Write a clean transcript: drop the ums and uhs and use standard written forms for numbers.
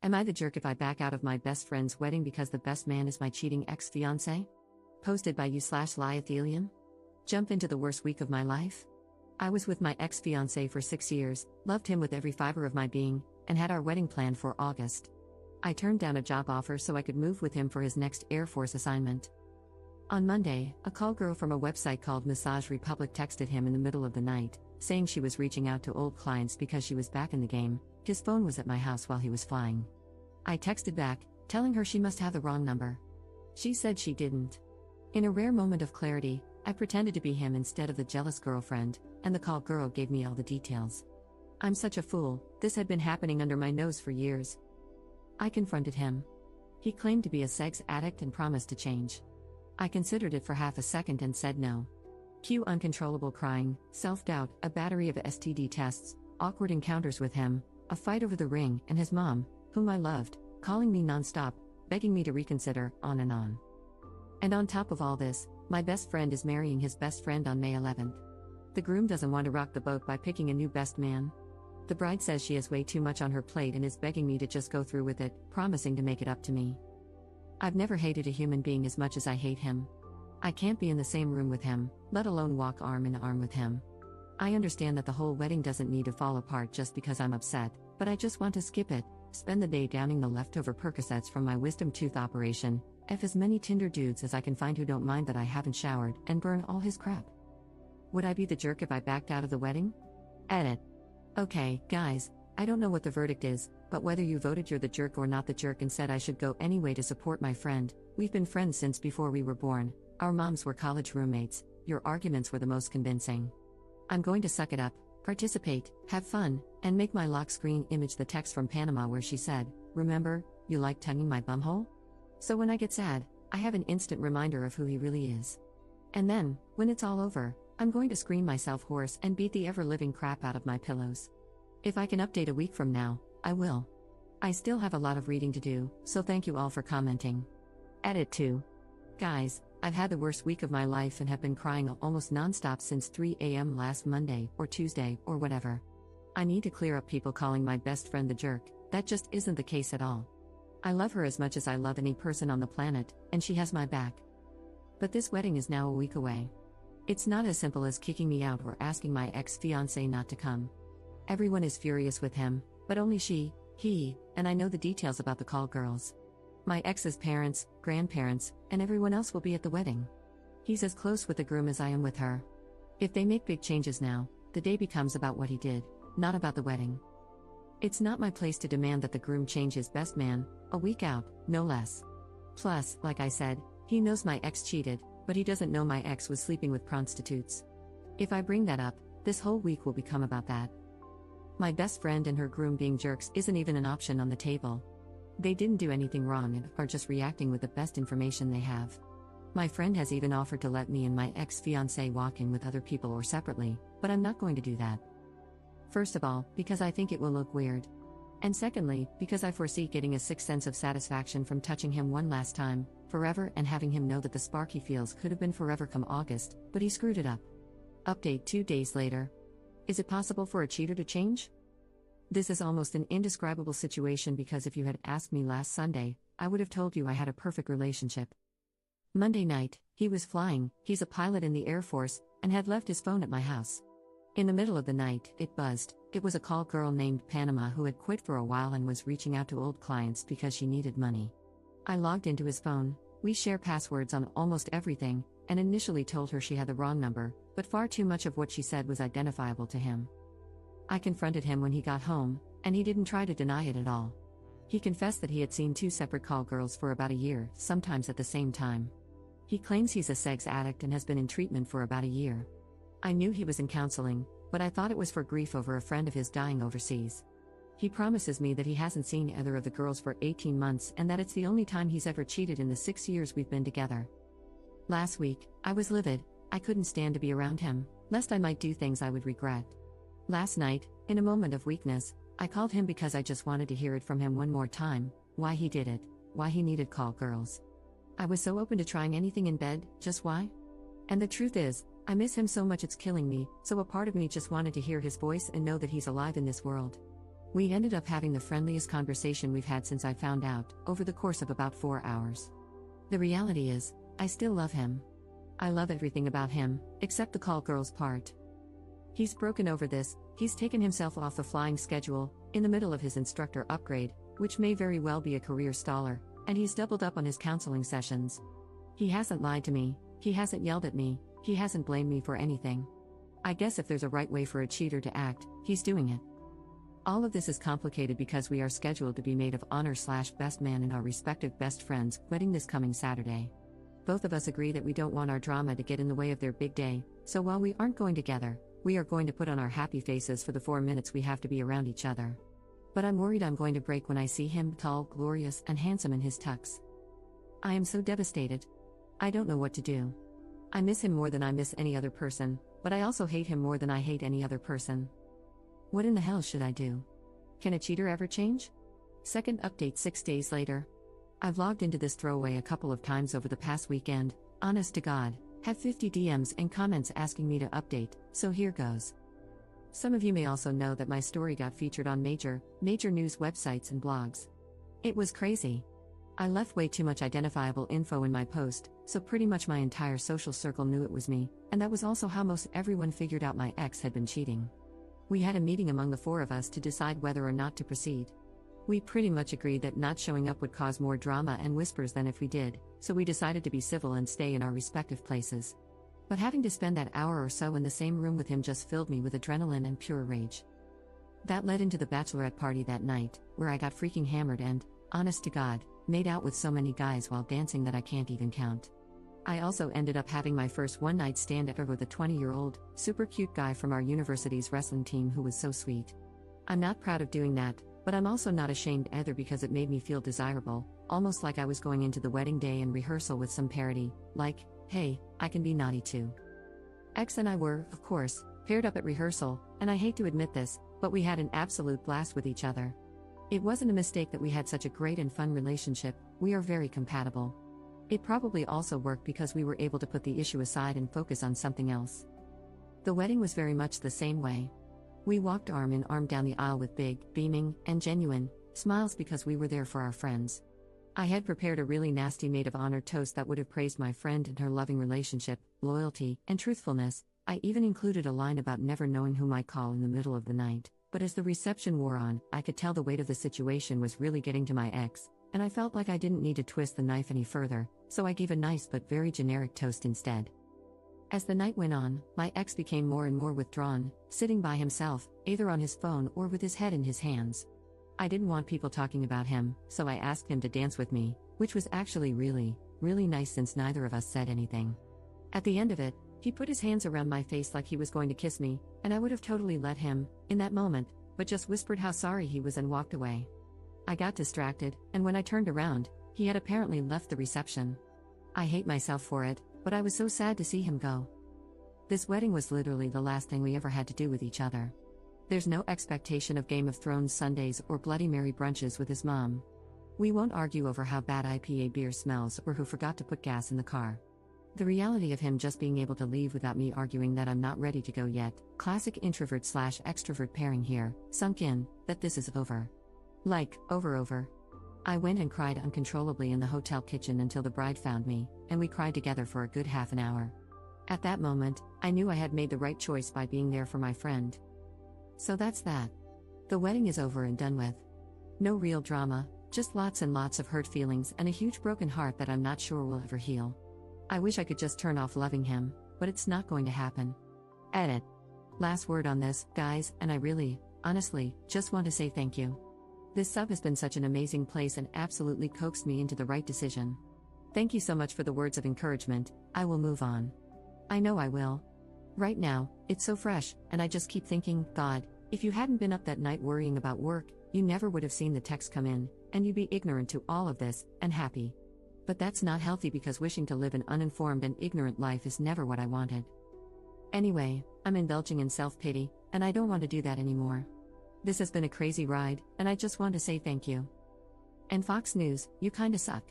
Am I the jerk if I back out of my best friend's wedding because the best man is my cheating ex-fiancé? Posted by you/Liathelium. Jump into the worst week of my life? I was with my ex-fiancé for 6 years, loved him with every fiber of my being, and had our wedding planned for August. I turned down a job offer so I could move with him for his next Air Force assignment. On Monday, a call girl from a website called Massage Republic texted him in the middle of the night, saying she was reaching out to old clients because she was back in the game. His phone was at my house while he was flying. I texted back, telling her she must have the wrong number. She said she didn't. In a rare moment of clarity, I pretended to be him instead of the jealous girlfriend, and the call girl gave me all the details. I'm such a fool, this had been happening under my nose for years. I confronted him. He claimed to be a sex addict and promised to change. I considered it for half a second and said no. Cue uncontrollable crying, self-doubt, a battery of STD tests, awkward encounters with him, a fight over the ring, and his mom, whom I loved, calling me non-stop, begging me to reconsider, on and on. And on top of all this, my best friend is marrying his best friend on May 11th. The groom doesn't want to rock the boat by picking a new best man. The bride says she has way too much on her plate and is begging me to just go through with it, promising to make it up to me. I've never hated a human being as much as I hate him. I can't be in the same room with him, let alone walk arm in arm with him. I understand that the whole wedding doesn't need to fall apart just because I'm upset, but I just want to skip it, spend the day downing the leftover Percocets from my wisdom tooth operation, F as many Tinder dudes as I can find who don't mind that I haven't showered, and burn all his crap. Would I be the jerk if I backed out of the wedding? Edit. Okay, guys, I don't know what the verdict is, but whether you voted you're the jerk or not the jerk and said I should go anyway to support my friend, we've been friends since before we were born, our moms were college roommates, your arguments were the most convincing. I'm going to suck it up, participate, have fun, and make my lock screen image the text from Panama where she said, "Remember, you like tonguing my bumhole?" So when I get sad, I have an instant reminder of who he really is. And then, when it's all over, I'm going to scream myself hoarse and beat the ever-living crap out of my pillows. If I can update a week from now, I will. I still have a lot of reading to do, so thank you all for commenting. Edit 2. Guys, I've had the worst week of my life and have been crying almost non-stop since 3 a.m. last Monday, or Tuesday, or whatever. I need to clear up people calling my best friend the jerk, that just isn't the case at all. I love her as much as I love any person on the planet, and she has my back. But this wedding is now a week away. It's not as simple as kicking me out or asking my ex-fiancé not to come. Everyone is furious with him, but only she, he, and I know the details about the call girls. My ex's parents, grandparents, and everyone else will be at the wedding. He's as close with the groom as I am with her. If they make big changes now, the day becomes about what he did, not about the wedding. It's not my place to demand that the groom change his best man, a week out, no less. Plus, like I said, he knows my ex cheated, but he doesn't know my ex was sleeping with prostitutes. If I bring that up, this whole week will become about that. My best friend and her groom being jerks isn't even an option on the table. They didn't do anything wrong and are just reacting with the best information they have. My friend has even offered to let me and my ex-fiancé walk in with other people or separately, but I'm not going to do that. First of all, because I think it will look weird. And secondly, because I foresee getting a sick sense of satisfaction from touching him one last time, forever, and having him know that the spark he feels could have been forever come August, but he screwed it up. Update 2 days later. Is it possible for a cheater to change? This is almost an indescribable situation because if you had asked me last Sunday, I would have told you I had a perfect relationship. Monday night, he was flying, he's a pilot in the Air Force, and had left his phone at my house. In the middle of the night, it buzzed. It was a call girl named Panama who had quit for a while and was reaching out to old clients because she needed money. I logged into his phone, we share passwords on almost everything, and initially told her she had the wrong number, but far too much of what she said was identifiable to him. I confronted him when he got home, and he didn't try to deny it at all. He confessed that he had seen 2 separate call girls for about a year, sometimes at the same time. He claims he's a sex addict and has been in treatment for about a year. I knew he was in counseling, but I thought it was for grief over a friend of his dying overseas. He promises me that he hasn't seen either of the girls for 18 months and that it's the only time he's ever cheated in the 6 years we've been together. Last week, I was livid. I couldn't stand to be around him, lest I might do things I would regret. Last night, in a moment of weakness, I called him because I just wanted to hear it from him one more time, why he did it, why he needed call girls. I was so open to trying anything in bed, just why? And the truth is, I miss him so much it's killing me, so a part of me just wanted to hear his voice and know that he's alive in this world. We ended up having the friendliest conversation we've had since I found out, over the course of about 4 hours. The reality is, I still love him. I love everything about him, except the call girls part. He's broken over this, he's taken himself off the flying schedule, in the middle of his instructor upgrade, which may very well be a career staller, and he's doubled up on his counseling sessions. He hasn't lied to me, he hasn't yelled at me, he hasn't blamed me for anything. I guess if there's a right way for a cheater to act, he's doing it. All of this is complicated because we are scheduled to be maid of honor/best man in our respective best friends' wedding this coming Saturday. Both of us agree that we don't want our drama to get in the way of their big day, so while we aren't going together, we are going to put on our happy faces for the 4 minutes we have to be around each other. But I'm worried I'm going to break when I see him tall, glorious, and handsome in his tux. I am so devastated. I don't know what to do. I miss him more than I miss any other person, but I also hate him more than I hate any other person. What in the hell should I do? Can a cheater ever change? Second update 6 days later. I've logged into this throwaway a couple of times over the past weekend, honest to God, have 50 DMs and comments asking me to update, so here goes. Some of you may also know that my story got featured on major news websites and blogs. It was crazy. I left way too much identifiable info in my post, so pretty much my entire social circle knew it was me, and that was also how most everyone figured out my ex had been cheating. We had a meeting among the 4 of us to decide whether or not to proceed. We pretty much agreed that not showing up would cause more drama and whispers than if we did, so we decided to be civil and stay in our respective places. But having to spend that hour or so in the same room with him just filled me with adrenaline and pure rage. That led into the bachelorette party that night, where I got freaking hammered and, honest to God, made out with so many guys while dancing that I can't even count. I also ended up having my first one-night stand ever with a 20-year-old, super cute guy from our university's wrestling team who was so sweet. I'm not proud of doing that, but I'm also not ashamed either because it made me feel desirable, almost like I was going into the wedding day and rehearsal with some parody, like, hey, I can be naughty too. X and I were, of course, paired up at rehearsal, and I hate to admit this, but we had an absolute blast with each other. It wasn't a mistake that we had such a great and fun relationship, we are very compatible. It probably also worked because we were able to put the issue aside and focus on something else. The wedding was very much the same way. We walked arm in arm down the aisle with big, beaming, and genuine smiles because we were there for our friends. I had prepared a really nasty maid of honor toast that would have praised my friend and her loving relationship, loyalty, and truthfulness. I even included a line about never knowing who might call in the middle of the night, but as the reception wore on, I could tell the weight of the situation was really getting to my ex, and I felt like I didn't need to twist the knife any further, so I gave a nice but very generic toast instead. As the night went on, my ex became more and more withdrawn, sitting by himself, either on his phone or with his head in his hands. I didn't want people talking about him, so I asked him to dance with me, which was actually really nice since neither of us said anything. At the end of it, he put his hands around my face like he was going to kiss me, and I would have totally let him, in that moment, but just whispered how sorry he was and walked away. I got distracted, and when I turned around, he had apparently left the reception. I hate myself for it, but I was so sad to see him go. This wedding was literally the last thing we ever had to do with each other. There's no expectation of Game of Thrones Sundays or Bloody Mary brunches with his mom. We won't argue over how bad IPA beer smells or who forgot to put gas in the car. The reality of him just being able to leave without me arguing that I'm not ready to go yet, classic introvert/extrovert pairing here, sunk in, that this is over. Like, over. I went and cried uncontrollably in the hotel kitchen until the bride found me, and we cried together for a good half an hour. At that moment, I knew I had made the right choice by being there for my friend. So that's that. The wedding is over and done with. No real drama, just lots and lots of hurt feelings and a huge broken heart that I'm not sure will ever heal. I wish I could just turn off loving him, but it's not going to happen. Edit. Last word on this, guys, and I really, honestly, just want to say thank you. This sub has been such an amazing place and absolutely coaxed me into the right decision. Thank you so much for the words of encouragement. I will move on. I know I will. Right now, it's so fresh, and I just keep thinking, God, if you hadn't been up that night worrying about work, you never would have seen the text come in, and you'd be ignorant to all of this, and happy. But that's not healthy because wishing to live an uninformed and ignorant life is never what I wanted. Anyway, I'm indulging in self-pity, and I don't want to do that anymore. This has been a crazy ride, and I just want to say thank you. And Fox News, you kinda suck.